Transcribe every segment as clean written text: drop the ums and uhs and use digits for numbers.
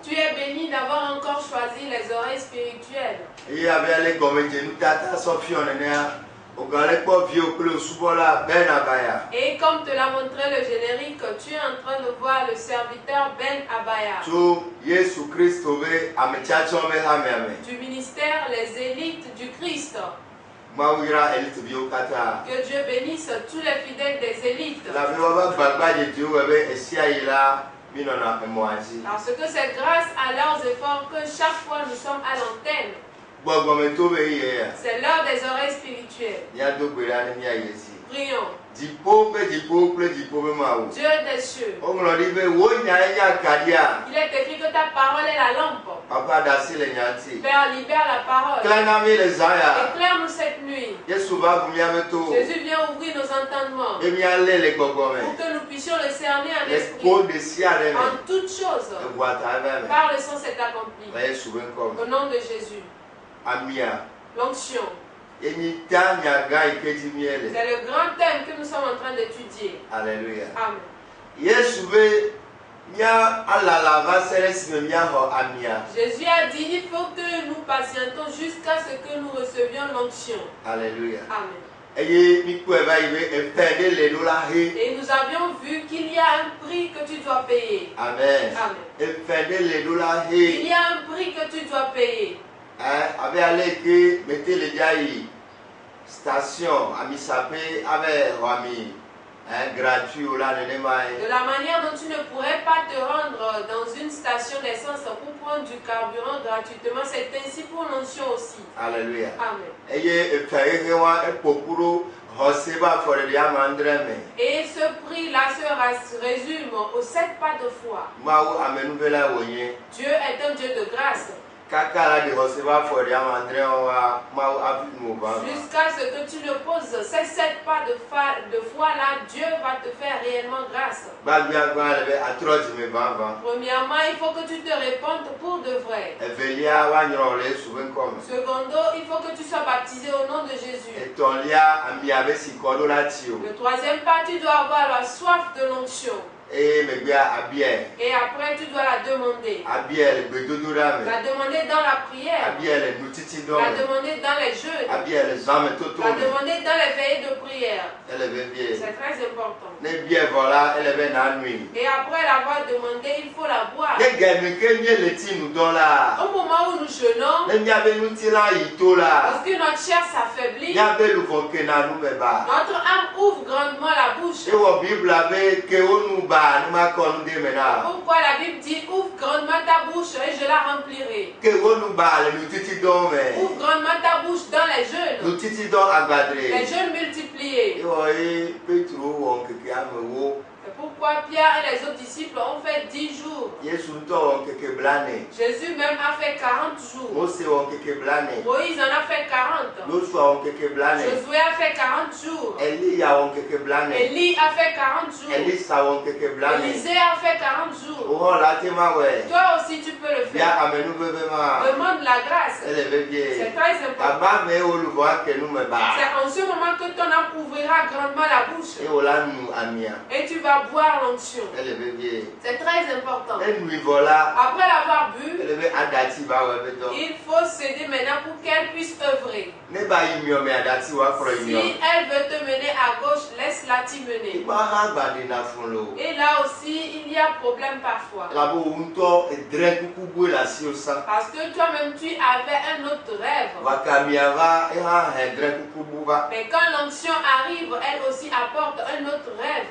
Tu es béni d'avoir encore choisi les oreilles spirituelles. Et comme te l'a montré le générique, tu es en train de voir le serviteur Ben Abaya. Du ministère Les Élites du Christ. Que Dieu bénisse tous les fidèles des élites. Parce que c'est grâce à leurs efforts que chaque fois nous sommes à l'antenne. C'est l'heure des oreilles spirituelles. Prions. Dieu des cieux. Il est écrit que ta parole est la lampe. Père, libère la parole. Éclaire-nous cette nuit. Jésus vient ouvrir nos entendements pour que nous puissions le cerner en esprit. En toutes choses. Par le sang c'est accompli. Au nom de Jésus. L'onction. C'est le grand thème que nous sommes en train d'étudier. Alléluia. Amen. Jésus a dit, il faut que nous patientons jusqu'à ce que nous recevions l'onction. Alléluia. Amen. Et nous avions vu qu'il y a un prix que tu dois payer. Amen. Amen. Il y a un prix que tu dois payer. Station à Misapé avec Rami gratuit ou là de la manière dont tu ne pourrais pas te rendre dans une station d'essence pour prendre du carburant gratuitement, c'est ainsi pour l'onction aussi. Alléluia. Amen. Et ce prix-là se résume aux 7 pas de foi. Dieu est un Dieu de grâce. Jusqu'à ce que tu le poses, ces 7 pas de foi-là, Dieu va te faire réellement grâce. Premièrement, il faut que tu te répandes pour de vrai. Secondo, il faut que tu sois baptisé au nom de Jésus. Le troisième pas, tu dois avoir la soif de l'onction. Et après, tu dois la demander. La demander dans la prière. La demander dans les jeûnes. La demander dans les veillées de prière. C'est très important. Et après l'avoir demandé, il faut la boire. Au moment où nous jeûnons, parce que notre chair s'affaiblit, notre âme ouvre grandement la bouche. Pourquoi la Bible dit ouvre grandement ta bouche et je la remplirai. Ouvre grandement ta bouche dans les jeûnes. Les jeûnes multipliés. C'est pourquoi Pierre et les autres disciples ont fait 10 jours. Jésus même a fait 40 jours. Moïse en a fait 40. Josué a fait 40 jours. Élie a fait 40 jours. Élisée a fait 40 jours. Toi aussi tu peux le faire. Demande la grâce. C'est très important. C'est en ce moment que ton âme ouvrira grandement la bouche. Et tu vas boire l'onction. C'est très important. Après l'avoir bu, il faut céder maintenant pour qu'elle puisse œuvrer. Si elle veut te mener à gauche, laisse-la t'y mener. Et là aussi, il y a problème parfois. Parce que toi-même, tu avais un autre rêve. Mais quand l'onction arrive, elle aussi apporte un autre rêve.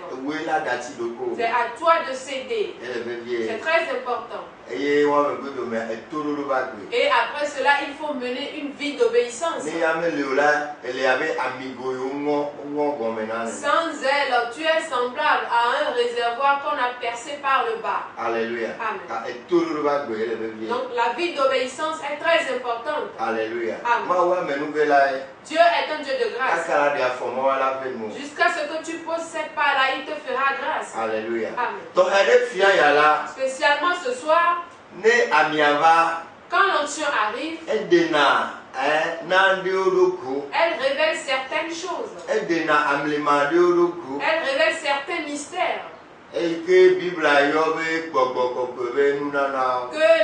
C'est à toi de céder. C'est très important. Et après cela, il faut mener une vie d'obéissance. Sans elle, tu es semblable à un réservoir qu'on a percé par le bas. Alléluia. Amen. Donc la vie d'obéissance est très importante. Alléluia. Amen. Dieu est un Dieu de grâce. Jusqu'à ce que tu poses ces pas-là, il te fera grâce. Alléluia. Amen. Spécialement ce soir, quand l'onction arrive, elle révèle certaines choses. Elle révèle certains mystères. Que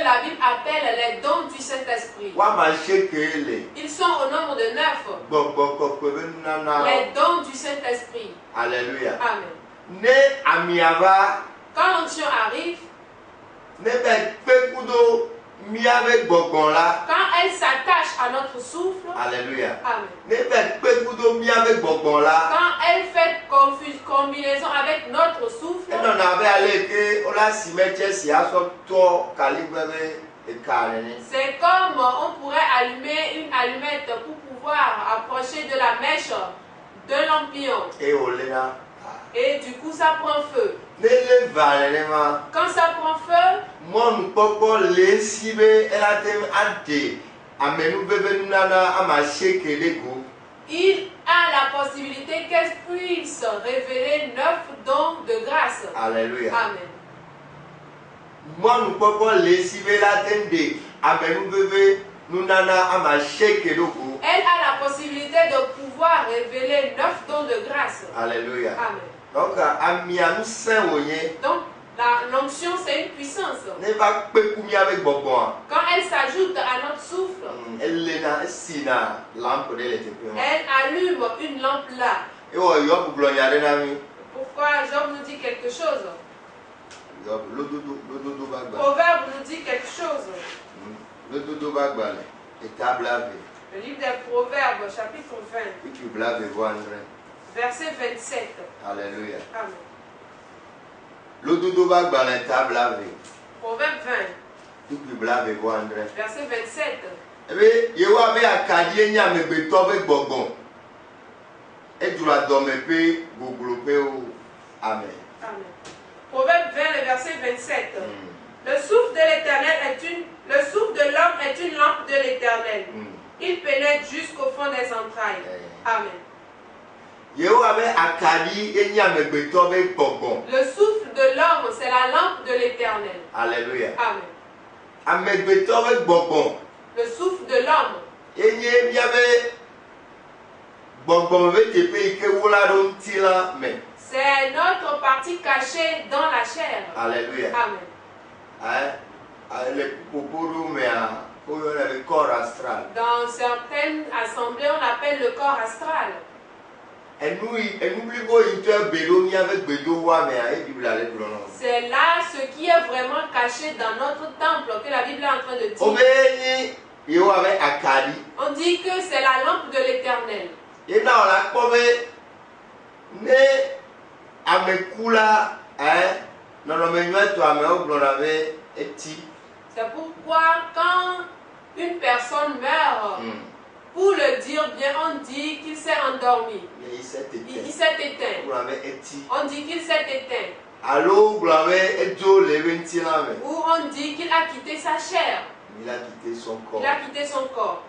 la Bible appelle les dons du Saint-Esprit. Ils sont au nombre de 9. Les dons du Saint-Esprit. Alléluia. Amen. Quand l'onction arrive, quand elle s'attache à notre souffle, alléluia. Amen. Quand elle fait combinaison avec notre souffle, c'est comme on pourrait allumer une allumette pour pouvoir approcher de la mèche de lampion. Et du coup ça prend feu. Quand ça prend feu, il a la possibilité qu'elle puisse révéler 9 dons de grâce. Alléluia. Amen. Elle a la possibilité de pouvoir révéler 9 dons de grâce. Alléluia. Amen. Donc, l'onction, c'est une puissance. Quand elle s'ajoute à notre souffle, elle allume une lampe là. Pourquoi Job nous dit quelque chose? Proverbe nous dit quelque chose. Le livre des Proverbes, chapitre 20. Verset 27. Alléluia. Amen. Proverbe 20. Verset 27. Amen. Amen. Proverbe 20, le verset 27. Le souffle de l'Éternel le souffle de l'homme est une lampe de l'Éternel. Il pénètre jusqu'au fond des entrailles. Amen. Le souffle de l'homme, c'est la lampe de l'Éternel. Alléluia. Amen. Le souffle de l'homme. C'est notre partie cachée dans la chair. Alléluia. Amen. Le corps astral. Dans certaines assemblées, on appelle le corps astral. C'est là ce qui est vraiment caché dans notre temple que la Bible est en train de dire. On dit que c'est la lampe de l'Éternel. C'est pourquoi quand une personne meurt, pour le dire bien, on dit qu'il s'est endormi. Il s'est éteint. On dit qu'il s'est éteint. Ou on dit qu'il a quitté sa chair. Il a quitté son corps. Il a quitté son corps.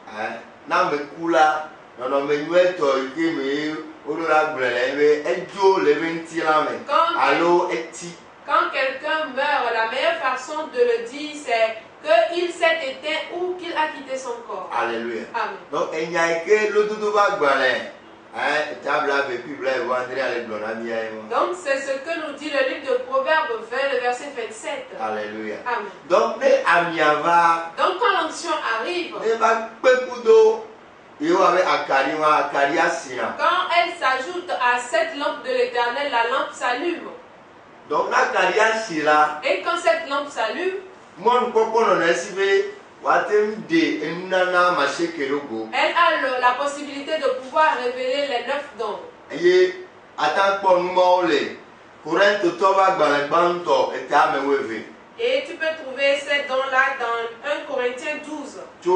Quand quelqu'un meurt, la meilleure façon de le dire, c'est qu'il s'est éteint ou qu'il a quitté son corps. Alléluia. Amen. Donc, donc c'est ce que nous dit le livre de Proverbes 20, le verset 27. Alléluia. Amen. Donc quand l'onction arrive, quand elle s'ajoute à cette lampe de l'Éternel, la lampe s'allume. Donc et quand cette lampe s'allume, elle a la possibilité de pouvoir révéler les 9 dons. Et tu peux trouver ces dons-là dans 1 Corinthiens 12. Du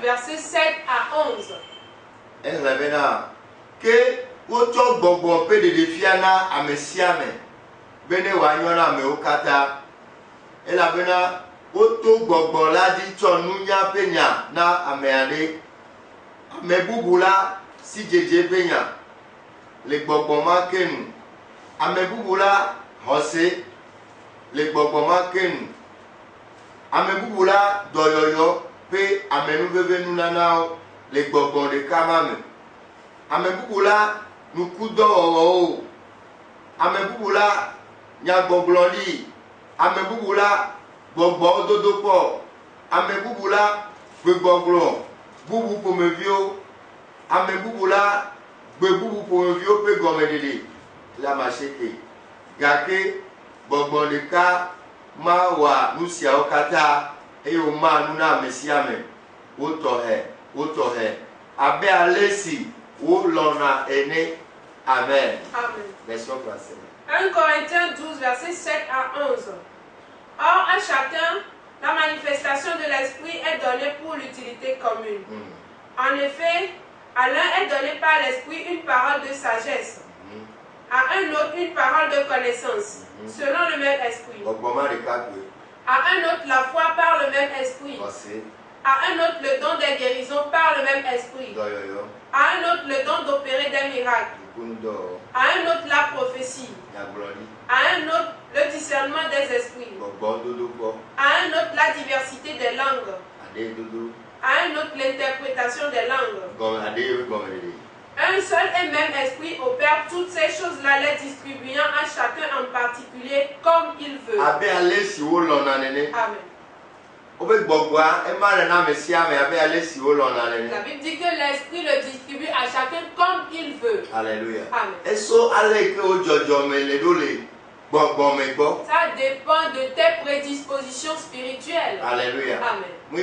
verset 7 à 11. Oto gbogbo la di tsɔ nunya pe nya na ame aɖe, ame bubu la si dzedze pe nya le gbɔgbɔ ma ke nu, ame bubu la xɔse le gbɔgbɔ ma ke nu, ame bubu la dɔyɔyɔ pe amenuveve nunanawo le gbɔgbɔ ɖeka ma me, ame bubu la nukudɔwɔwɔwo Amebubula nyagbogbloli. Amebubula gbogbo dodopo. Amebubula gbegboglo. Bubu pomevio. Amebubula gbebubu pomevio pe gomedele. La machete. Gake gbogbo leka ma wa nusia okata. Eyo ma nuna mesiame. Otohe. Abe alesi. Ou l'on aîné. Amen. Amen. Version française. 1 Corinthiens 12, versets 7 à 11. Or, à chacun, la manifestation de l'Esprit est donnée pour l'utilité commune. En effet, à l'un est donnée par l'Esprit une parole de sagesse, à un autre une parole de connaissance, selon le même Esprit. À un autre la foi par le même Esprit. À un autre le don des guérisons par le même Esprit. À un autre le don d'opérer des miracles. À un autre la prophétie. À un autre le discernement des esprits. À un autre la diversité des langues. À un autre l'interprétation des langues. Un seul et même esprit opère toutes ces choses-là, les distribuant à chacun en particulier comme il veut. Amen. La Bible dit que l'esprit le distribue à chacun comme il veut. Alléluia. Amen. Ça dépend de tes prédispositions spirituelles. Alléluia. Amen. Ce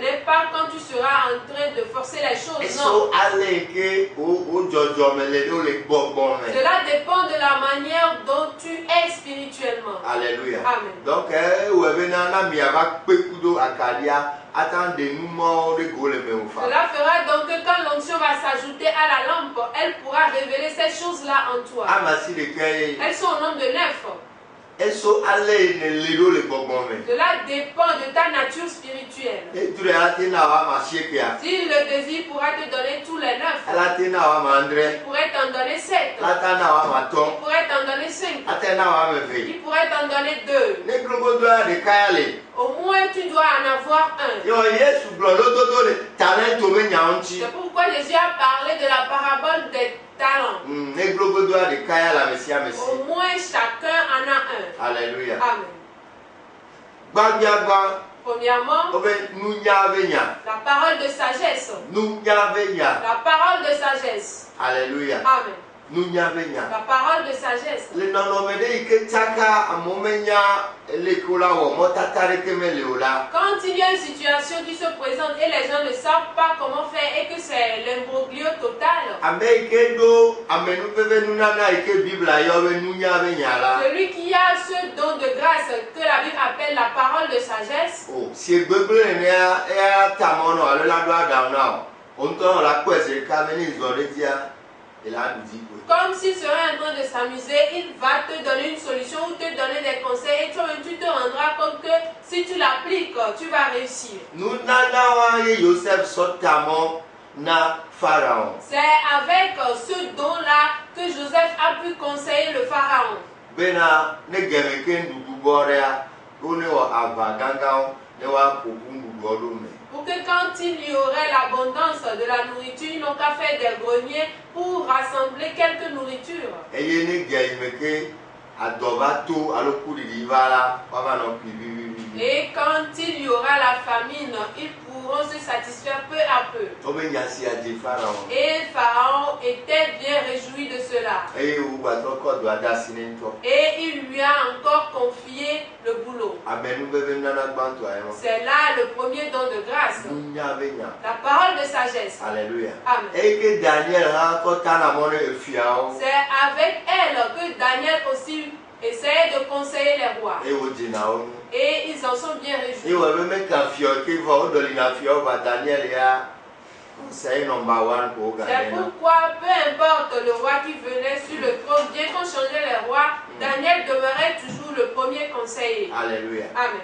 n'est pas quand tu seras en train de forcer les choses, non. Cela dépend de la manière dont tu es spirituellement. Alléluia. Amen. Donc, cela fera donc que quand l'onction va s'ajouter à la lampe, elle pourra révéler ces choses-là en toi. Elles sont au nombre de 9. Cela dépend de ta nature spirituelle. Si le désir pourra te donner tous les 9, il pourrait t'en donner 7. Il pourrait t'en donner 5. Il pourrait t'en donner 2. Au moins tu dois en avoir un. C'est pourquoi Jésus a parlé de la parabole des talents. Au moins chacun en a un. Alléluia. Amen. Premièrement, la parole de sagesse. La parole de sagesse. Alléluia. Amen. La parole de sagesse. Quand il y a une situation qui se présente et les gens ne savent pas comment faire et que c'est l'imbroglio total, celui qui a ce don de grâce que la Bible appelle la parole de sagesse, comme s'il serait en train de s'amuser, il va te donner une solution ou te donner des conseils et toi-même tu te rendras compte que si tu l'appliques, tu vas réussir. C'est avec ce don-là que Joseph a pu conseiller le pharaon. Pour que quand il y aurait l'abondance de la nourriture, ils n'ont qu'à faire des greniers pour rassembler quelques nourritures. Et quand il y aura la famine, ils pourront se satisfaire peu à peu. Et Pharaon était bien réjoui de cela. Et il lui a encore confié le boulot. C'est là le premier don de grâce. La parole de sagesse. Alléluia. Amen. C'est avec elle que Daniel aussi essayait de conseiller les rois. Et ils en sont bien réjouis. C'est pourquoi, peu importe le roi qui venait sur le trône, bien qu'on changeait les rois, Daniel demeurait toujours le premier conseiller. Alléluia. Amen.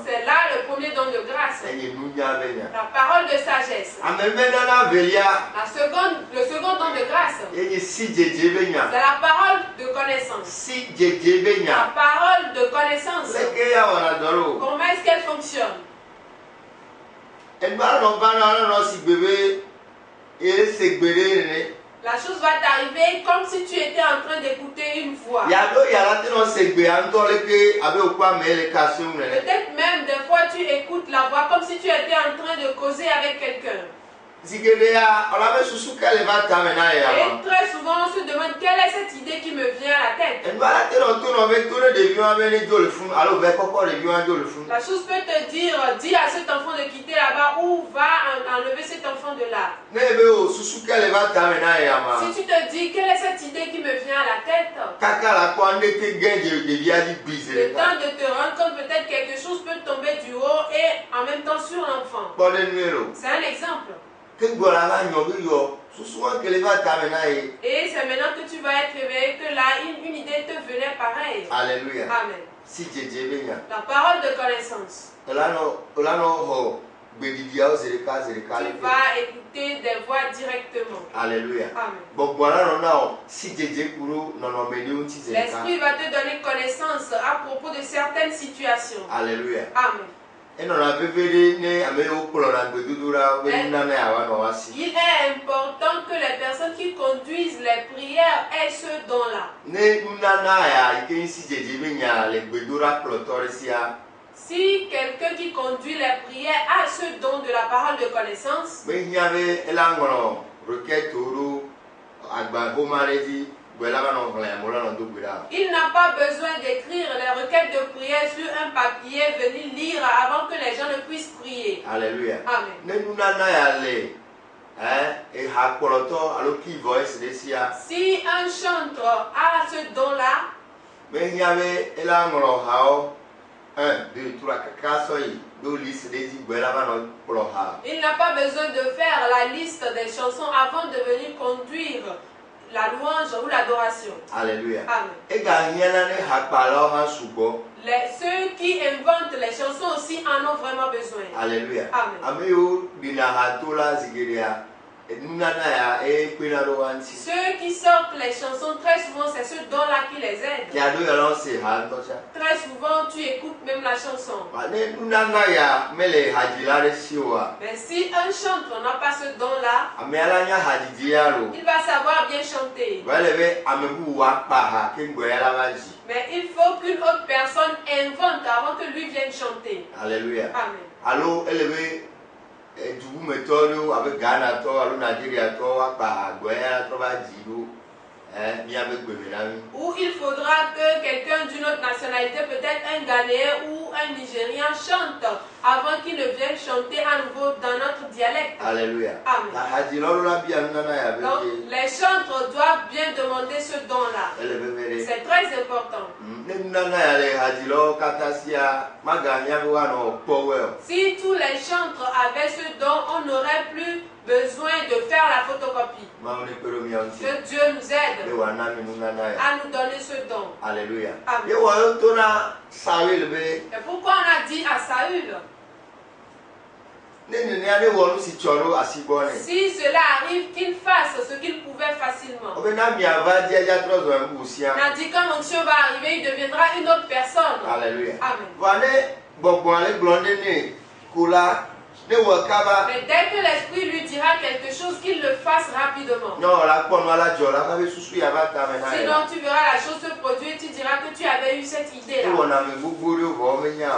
C'est là le premier don de grâce. La parole de sagesse. Le second don de grâce. C'est la parole de connaissance. La parole de connaissance. Comment est-ce qu'elle fonctionne? La chose va t'arriver comme si tu étais en train d'écouter une voix. Peut-être même des fois tu écoutes la voix comme si tu étais en train de causer avec quelqu'un. Et très souvent on se demande quelle est cette idée qui me vient à la tête. La chose peut te dire, dis à cet enfant de quitter là-bas ou va enlever cet enfant de là. Si tu te dis quelle est cette idée qui me vient à la tête, le temps de te rendre compte, peut-être quelque chose peut tomber du haut et en même temps sur l'enfant. C'est un exemple. Et c'est maintenant que tu vas être réveillé que là, une idée te venait pareille. Alléluia. Amen. La parole de connaissance. Tu vas écouter des voix directement. Alléluia. Amen. L'Esprit va te donner connaissance à propos de certaines situations. Alléluia. Amen. Il est important que les personnes qui conduisent les prières aient ce don-là. Si quelqu'un qui conduit les prières a ce don de la parole de connaissance, il n'a pas besoin d'écrire les requêtes de prière sur un papier, venir lire avant que les gens ne puissent prier. Alléluia. Amen. Si un chanteur a ce don-là, il n'a pas besoin de faire la liste des chansons avant de venir conduire la louange ou l'adoration. Alléluia. Amen. Ceux qui inventent les chansons aussi en ont vraiment besoin. Alléluia. Amen. Ceux qui sortent les chansons, très souvent, c'est ce don-là qui les aide. Très souvent, tu écoutes même la chanson. Mais si un chanteur n'a pas ce don-là, il va savoir bien chanter. Mais il faut qu'une autre personne invente avant que lui vienne chanter. Alléluia. Amen. Allô, élevé. Ou il faudra que quelqu'un d'une autre nationalité, peut-être un Ghanéen ou un Nigérien, chante avant qu'il ne vienne chanter à nouveau dans notre dialecte. Alléluia. Amen. Donc les chantres doivent bien demander ce don-là. C'est très important. Si tous les chantres avaient ce don, on n'aurait plus besoin de faire la photocopie. Que Dieu nous aide à nous donner ce don. Alléluia. Amen. Et pourquoi on a dit à Saül, si cela arrive, qu'il fasse ce qu'il pouvait facilement. On a dit quand mon Dieu va arriver, il deviendra une autre personne. Alléluia. Amen. Mais dès que l'Esprit lui dira quelque chose, qu'il le fasse rapidement. Sinon, tu verras la chose se produire, tu diras que tu avais eu cette idée-là.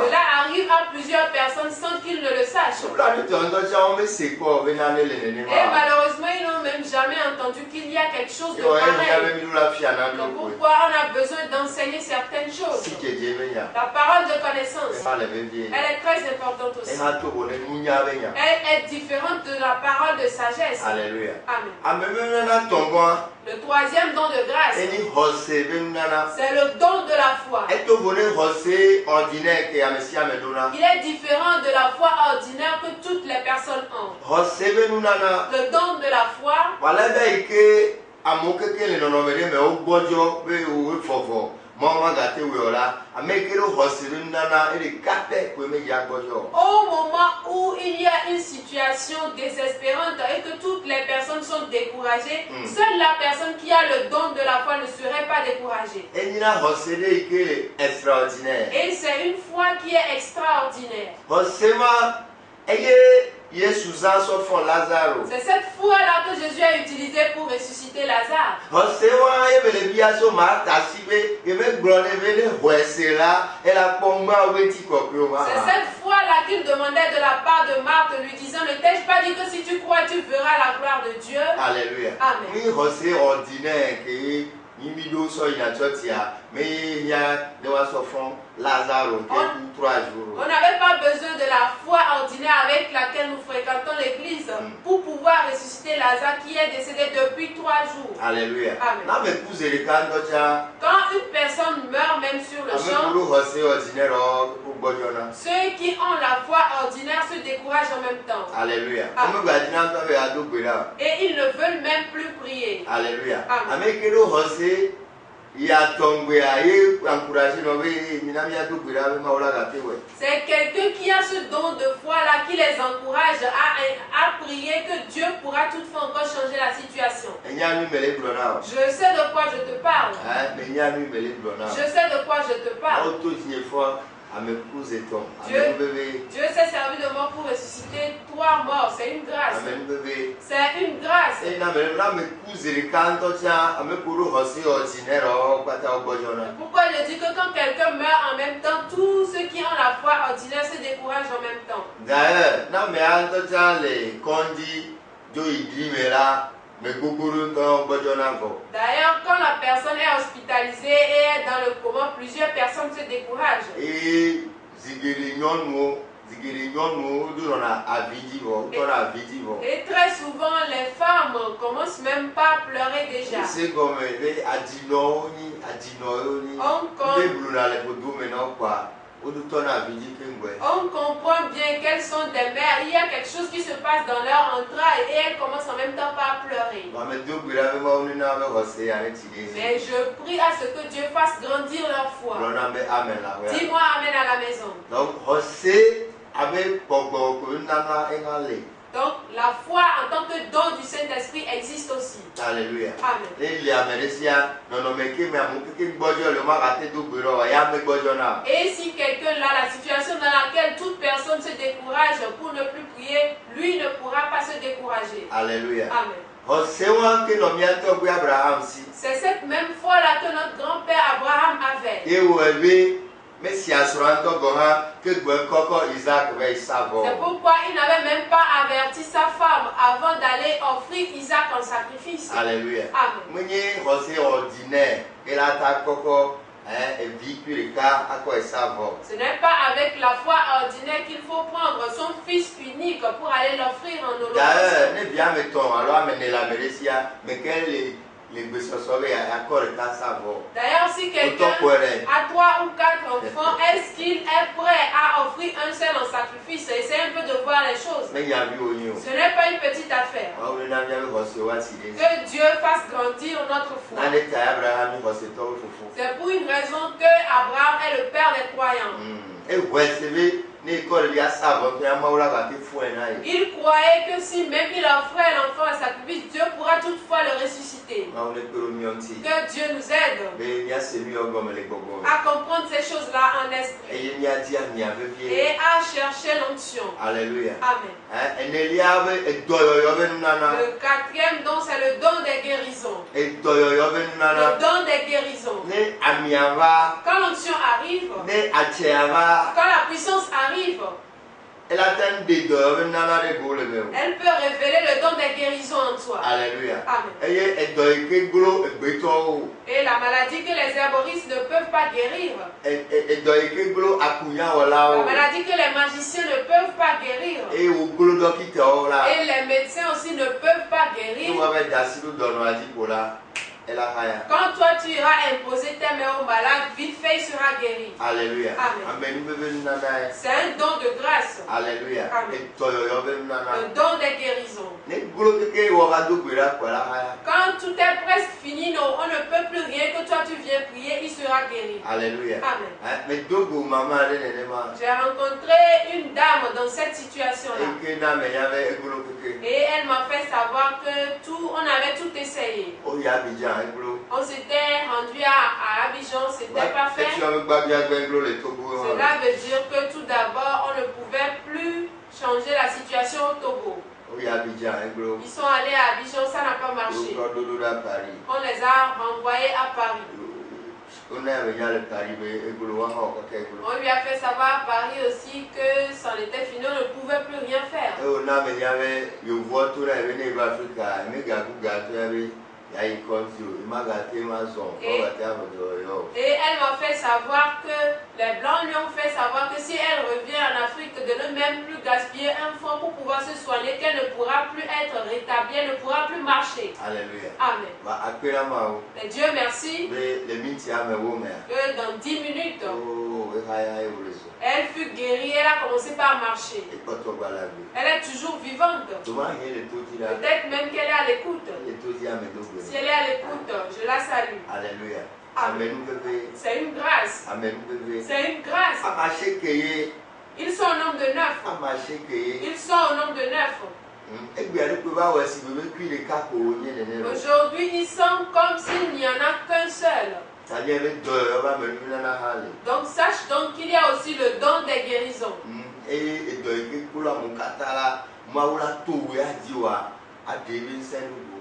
Cela arrive à plusieurs personnes sans qu'ils ne le sachent. Et malheureusement, ils n'ont même jamais entendu qu'il y a quelque chose de pareil. Donc pourquoi on a besoin d'enseigner certaines choses? La parole de connaissance, elle est très importante aussi. Elle est différente de la parole de sagesse. Alléluia. Amen. Le troisième don de grâce, c'est le don de la foi. Il est différent de la foi ordinaire que toutes les personnes ont. Le don de la foi, au moment où il y a une situation désespérante et que toutes les personnes sont découragées, seule la personne qui a le don de la foi ne serait pas découragée. Et c'est une foi qui est extraordinaire. C'est cette foi-là que Jésus a utilisée pour ressusciter Lazare. C'est cette foi-là qu'il demandait de la part de Marthe, lui disant, ne t'ai-je pas dit que si tu crois, tu verras la gloire de Dieu? Alléluia. Amen. On n'avait pas besoin de la foi ordinaire avec laquelle nous fréquentons l'église pour pouvoir ressusciter Lazare qui est décédé depuis 3 jours. Alléluia. Amen. Quand une personne meurt même sur le champ, ceux qui ont la foi ordinaire se découragent en même temps. Alléluia. Et ils ne veulent même plus prier. Alléluia. Amen. C'est quelqu'un qui a ce don de foi là qui les encourage à prier que Dieu pourra toutefois encore changer la situation. Je sais de quoi je te parle. Je sais de quoi je te parle. Dieu s'est servi de moi pour ressusciter 3 morts. C'est une grâce. C'est une grâce. Pourquoi je dis que quand quelqu'un meurt en même temps, tous ceux qui ont la foi ordinaire se découragent en même temps. D'ailleurs, quand la personne est hospitalisée et est dans le coma, plusieurs personnes se découragent. Et très souvent, les femmes commencent même pas à pleurer déjà. On comprend bien qu'elles sont des mères. Il y a quelque chose qui se passe dans leur entrailles et elles commencent en même temps pas à pleurer. Mais je prie à ce que Dieu fasse grandir leur foi. Dis-moi amen à la maison. Donc la foi en tant que don du Saint-Esprit existe aussi. Alléluia. Amen. Et si quelqu'un là, la situation dans laquelle toute personne se décourage pour ne plus prier, lui ne pourra pas se décourager. Alléluia. Amen. C'est cette même foi là que notre grand-père Abraham avait. C'est pourquoi il n'avait même pas averti sa femme avant d'aller offrir Isaac en sacrifice. Alléluia. Amen. Ce n'est pas avec la foi ordinaire qu'il faut prendre son fils unique pour aller l'offrir en holocauste. D'ailleurs, si quelqu'un a 3 ou 4 enfants, est-ce qu'il est prêt à offrir un seul en sacrifice? Essaye un peu de voir les choses. Ce n'est pas une petite affaire. Que Dieu fasse grandir notre foi. C'est pour une raison que Abraham est le père des croyants. Il croyait que si même il offrait l'enfant à sacrifice, Dieu pourra toutefois le ressusciter. Que Dieu nous aide à comprendre ces choses-là en esprit et à chercher l'onction. Alléluia. Amen. Le 4e don, c'est le don des guérisons. Le don des guérisons. Quand l'onction arrive, quand la puissance arrive, elle peut révéler le don des guérisons en toi. Alléluia. Amen. Et la maladie que les herboristes ne peuvent pas guérir, la maladie que les magiciens ne peuvent pas guérir, et les médecins aussi ne peuvent pas guérir, quand toi tu iras imposer tes mains aux malades, vite fait il sera guéri. Alléluia. Amen. C'est un don de grâce. Alléluia. Amen. Un don des guérisons. Quand tout est presque fini, non, on ne peut plus rien, que toi tu viens prier, il sera guéri. Alléluia. Amen. J'ai rencontré une dame dans cette situation-là. Et elle m'a fait savoir que on avait tout essayé. On s'était rendu à Abidjan, c'était pas fait. Cela veut dire que tout d'abord, on ne pouvait plus changer la situation au Togo. Ils sont allés à Abidjan, ça n'a pas marché. On les a renvoyés à Paris. On lui a fait savoir à Paris aussi que c'en était fini, on ne pouvait plus rien faire. Et elle m'a fait savoir que les Blancs lui ont fait savoir que si elle revient en Afrique, de ne même plus gaspiller un fonds pour pouvoir se soigner, qu'elle ne pourra plus être rétablie, elle ne pourra plus marcher. Alléluia. Amen. Et Dieu merci que dans 10 minutes, elle fut guérie, elle a commencé par marcher. Elle est toujours vivante. Peut-être même qu'elle est à l'écoute. Si elle est à l'écoute, je la salue. Alléluia. Amen. C'est une grâce. C'est une grâce. Ils sont au nombre de 9. Ils sont au nombre de 9. Aujourd'hui, ils sont comme s'il n'y en a qu'un seul. Donc sache donc qu'il y a aussi le don des guérisons.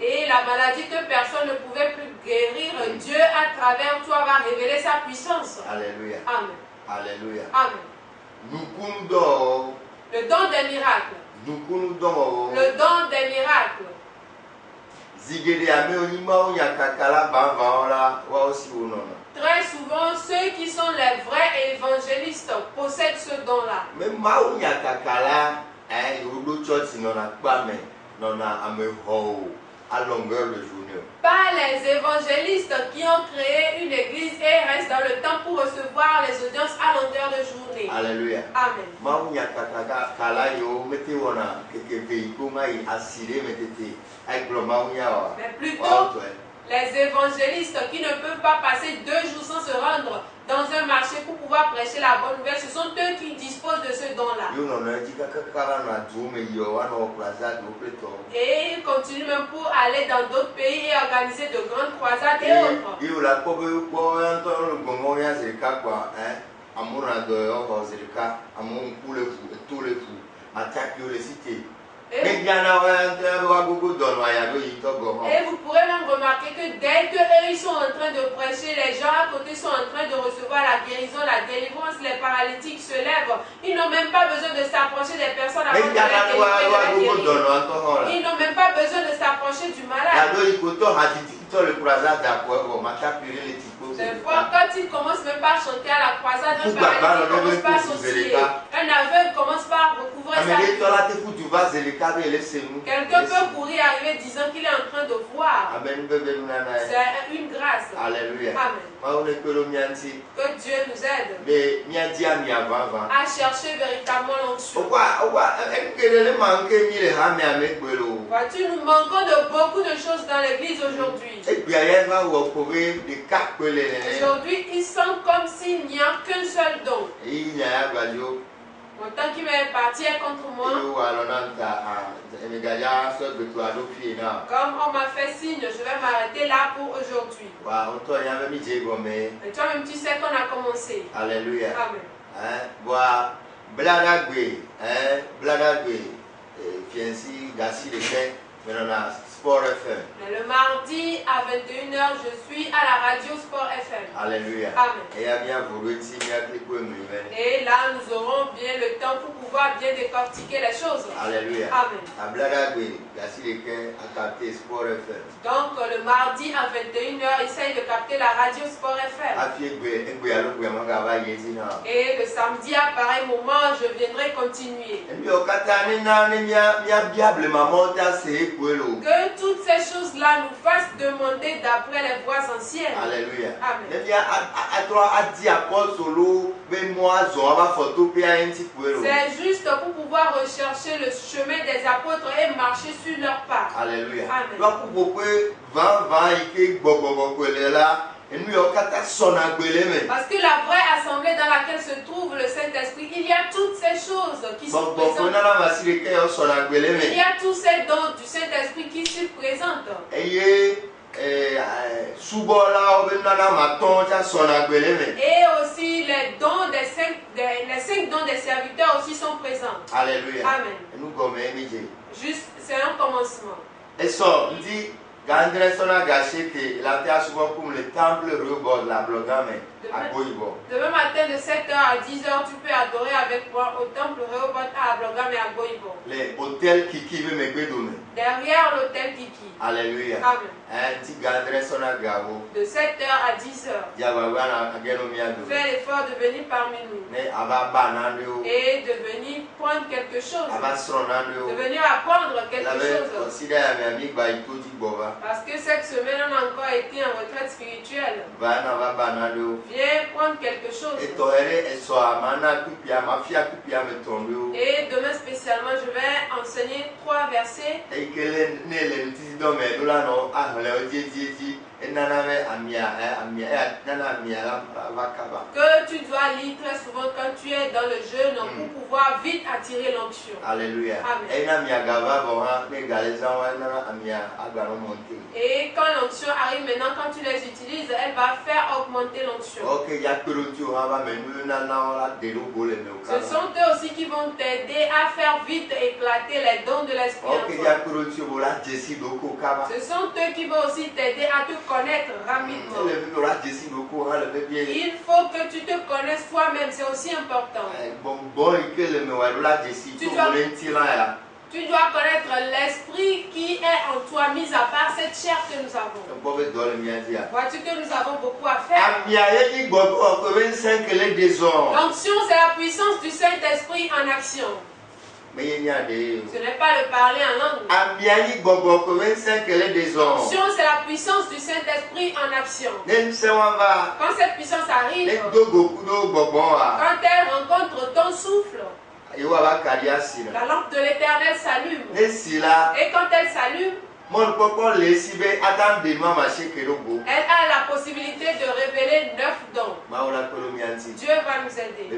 Et la maladie que personne ne pouvait plus guérir, Dieu à travers toi va révéler sa puissance. Alléluia. Amen. Alléluia. Amen. Le don des miracles. Le don des miracles. Très souvent, ceux qui sont les vrais évangélistes possèdent ce don-là. Pas les évangélistes qui ont créé une église et restent dans le temps pour recevoir les audiences à longueur de journée. Alléluia. Amen. Mais plutôt les évangélistes qui ne peuvent pas passer 2 jours sans se rendre dans un marché pour pouvoir prêcher la bonne nouvelle, ce sont eux qui disposent de ce don-là. Et ils continuent même pour aller dans d'autres pays et organiser de grandes croisades et autres. Et vous pourrez même remarquer que dès qu'eux ils sont en train de prêcher, les gens à côté sont en train de recevoir la guérison, la délivrance, les paralytiques se lèvent. Ils n'ont même pas besoin de s'approcher des personnes avant de les délivrer. Ils n'ont même pas besoin de s'approcher du malade. Des fois, quand ils commencent même pas à chanter à la croisade, un paralytique commence pas à sortir. Un aveugle commence pas à recouvrir sa vue. Quelqu'un peut courir arriver disant qu'il est en train de voir. C'est une grâce. Alléluia. Amen. Que Dieu nous aide à chercher véritablement l'onction. Vois-tu, nous manquons de beaucoup de choses dans l'église aujourd'hui. Aujourd'hui, ils sont comme s'il n'y a qu'un seul don. Mon temps qui m'est parti est contre moi. Comme on m'a fait signe, je vais m'arrêter là pour aujourd'hui. Et toi-même, tu sais qu'on a commencé. Alléluia. Amen. Mais le mardi à 21h, je suis à la radio Sport FM. Alléluia. Amen. Et là, nous aurons bien le temps pour pouvoir bien décortiquer les choses. Alléluia. Amen. Donc, le mardi à 21h, essaye de capter la radio Sport FM. Et le samedi à pareil moment, je viendrai continuer. Que toutes ces choses-là nous fassent demander d'après les voies anciennes. Alléluia. Amen. C'est juste pour pouvoir rechercher le chemin des apôtres et marcher sur leurs pas. Alléluia. Amen. Parce que la vraie assemblée dans laquelle se trouve le Saint-Esprit, il y a toutes ces choses qui sont présentes. Il y a tous ces dons du Saint-Esprit qui s'y présentent. Et aussi les dons des 5 dons des serviteurs aussi sont présents. Alléluia. Amen. Juste, c'est un commencement. Et ça, on dit, Gandre sona gâché que la terre souvent comme le temple rebord la blogame à Goïbo. Demain matin de 7h à 10h, tu peux adorer avec moi au temple rebord à Blogame et à Goïbo. Les hôtels Kiki veut me bédoumer. Derrière l'hôtel Kiki. Alléluia. Amen. Un petit Gandre sona gavo. De 7h à 10h. Fais l'effort de venir parmi nous. Et de venir prendre quelque chose. De venir apprendre quelque chose. Parce que cette semaine, on a encore été en retraite spirituelle. Viens prendre quelque chose. Et demain spécialement, je vais enseigner 3 versets. Que tu dois lire très souvent quand tu es dans le jeûne pour pouvoir vite attirer l'onction. Alléluia. Amen. Et quand l'onction arrive maintenant, quand tu les utilises, elle va faire augmenter l'onction. Ce sont eux aussi qui vont t'aider à faire vite éclater les dons de l'esprit. Ce sont eux qui vont aussi t'aider à te connaître rapidement. Il faut que tu te connaisses toi-même, c'est aussi important. Tu dois connaître l'esprit qui est en toi, mis à part cette chair que nous avons. Vois-tu que nous avons beaucoup à faire? L'onction, c'est la puissance du Saint-Esprit en action. Ce n'est pas le parler en langue. L'onction, c'est la puissance du Saint-Esprit en action. Quand cette puissance arrive, quand elle rencontre ton souffle, la lampe de l'Éternel s'allume. Et quand elle s'allume, elle a la possibilité de révéler 9 dons. Dieu va nous aider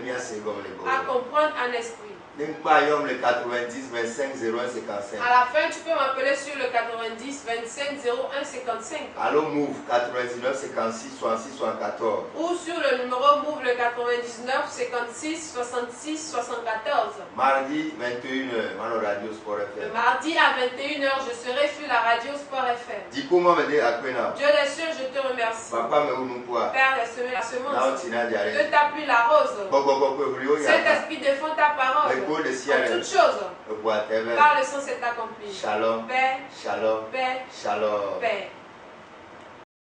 à comprendre en esprit. Le 90 25 01 55. À la fin, tu peux m'appeler sur le 90 25 01 55. Allô Move 99 56 66 74. Ou sur le numéro Move le 99 56 66 74. Mardi 21h, Mano Radio Sport FM. Le mardi à 21h, je serai sur la radio Sport FM. Dieu des cieux, je te remercie. Père, la semence. Que ta pluie la rose. Saint-Esprit défend ta parole. En toutes choses, par le sang s'est accompli. Shalom. Paix. Shalom. Paix. Shalom. Paix.